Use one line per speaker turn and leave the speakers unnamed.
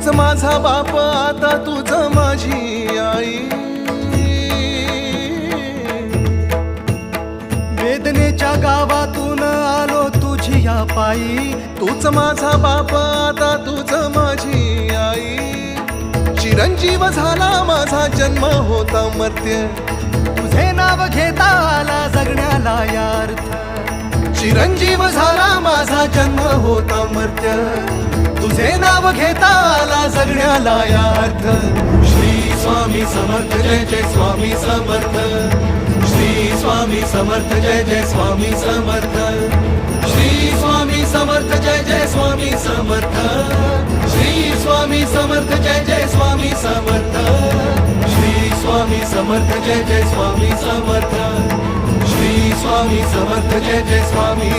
तूच माझा बाप आता तुझ माझी आई.
वेदनेच्या गावातून आलो तुझी या पायी.
तूच माझा बाप आता तुझ माझी आई. चिरंजीव झाला माझा जन्म होता मर्त्य.
तुझे नाव घेता आला जगण्याला यार्थ.
चिरंजीव झाला माझा जन्म होता मर्त्य. तुझे नाव घेता आला जगण्याला यार्थ. श्री स्वामी समर्थ जय जय स्वामी समर्थ. श्री स्वामी समर्थ जय जय स्वामी समर्थ. श्री स्वामी समर्थ जय जय स्वामी समर्थ. श्री स्वामी समर्थ जय जय स्वामी समर्थ. श्री स्वामी समर्थ जय जय स्वामी समर्थ. श्री स्वामी समर्थ जय जय स्वामी